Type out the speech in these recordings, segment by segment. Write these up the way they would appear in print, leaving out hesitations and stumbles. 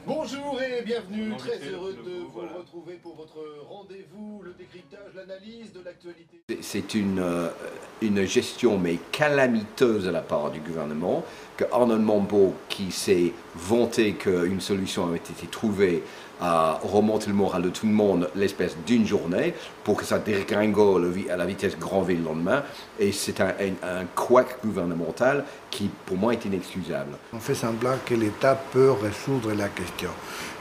Bonjour et bienvenue, très heureux de vous retrouver pour votre rendez-vous, le décryptage, l'analyse de l'actualité. C'est une gestion mais calamiteuse de la part du gouvernement, que Arnaud Montebourg, qui s'est vanté qu'une solution avait été trouvée, à remonter le moral de tout le monde l'espèce d'une journée pour que ça dégringole à la vitesse grand V le lendemain. Et c'est un couac gouvernemental qui, pour moi, est inexcusable. On fait semblant que l'État peut résoudre la question.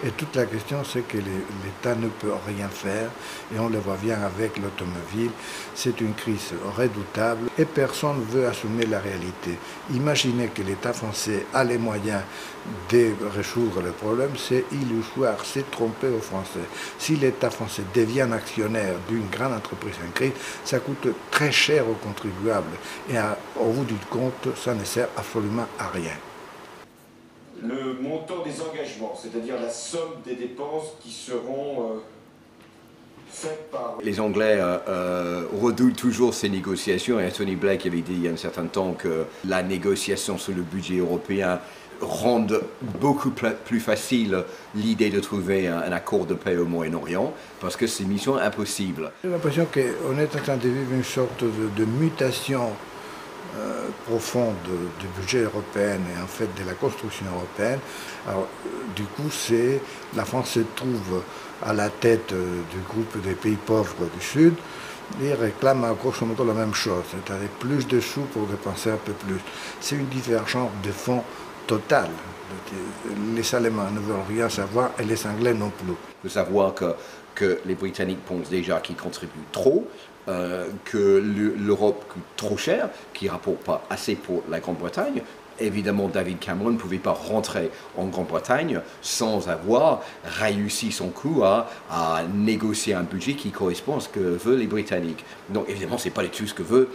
Et toute la question, c'est que l'État ne peut rien faire. Et on le voit bien avec l'automobile. C'est une crise redoutable et personne ne veut assumer la réalité. Imaginez que l'État français a les moyens de résoudre le problème, c'est illusoire, c'est tromper aux Français. Si l'État français devient actionnaire d'une grande entreprise en crise, ça coûte très cher aux contribuables. Et au bout du compte, ça ne sert absolument à rien. Le montant des engagements, c'est-à-dire la somme des dépenses qui seront faites par... Les Anglais redoutent toujours ces négociations et Tony Blair avait dit il y a un certain temps que la négociation sur le budget européen rend beaucoup plus facile l'idée de trouver un accord de paix au Moyen-Orient parce que c'est une mission impossible. J'ai l'impression qu'on est en train de vivre une sorte de mutation profonde du budget européen et en fait de la construction européenne. Alors, du coup, la France se trouve à la tête du groupe des pays pauvres du Sud et réclame grosso modo la même chose, c'est-à-dire plus de sous pour dépenser un peu plus. C'est une divergence de fond totale. Les Allemands ne veulent rien savoir et les Anglais non plus. Il faut savoir que les Britanniques pensent déjà qu'ils contribuent trop, que l'Europe coûte trop cher, qu'ils ne rapportent pas assez pour la Grande-Bretagne. Évidemment, David Cameron ne pouvait pas rentrer en Grande-Bretagne sans avoir réussi son coup à négocier un budget qui correspond à ce que veulent les Britanniques. Donc évidemment, ce n'est pas du tout ce que veut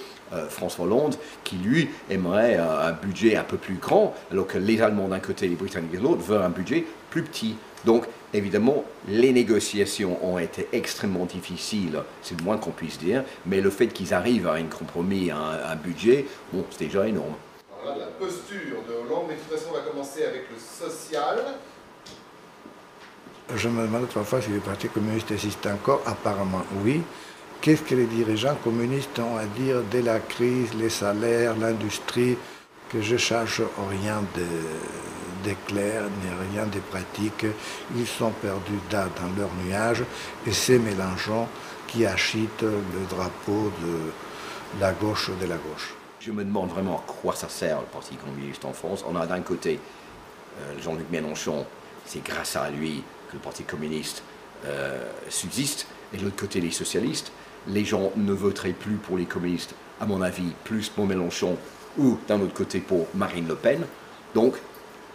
François Hollande, qui lui aimerait un budget un peu plus grand, alors que les Allemands d'un côté et les Britanniques de l'autre veulent un budget plus petit. Donc évidemment, les négociations ont été extrêmement difficiles, c'est le moins qu'on puisse dire, mais le fait qu'ils arrivent à un compromis, à un budget, bon, c'est déjà énorme. Voilà la posture de Hollande, mais de toute façon, on va commencer avec le social. Je me demande parfois si le Parti communiste existe encore. Apparemment, oui. Qu'est-ce que les dirigeants communistes ont à dire de la crise, les salaires, l'industrie, que je cherche rien de clair, ni rien de pratique. Ils sont perdus dans leur nuage et c'est Mélenchon qui agite le drapeau de la gauche de la gauche. Je me demande vraiment à quoi ça sert le Parti communiste en France. On a d'un côté Jean-Luc Mélenchon, c'est grâce à lui que le Parti communiste subsiste, et de l'autre côté les socialistes. Les gens ne voteraient plus pour les communistes, à mon avis, plus pour Mélenchon ou d'un autre côté pour Marine Le Pen. Donc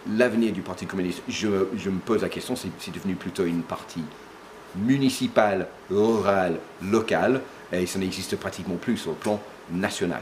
l'avenir du Parti communiste, je me pose la question, c'est devenu plutôt une partie municipale, rurale, locale, et ça n'existe pratiquement plus sur le plan national.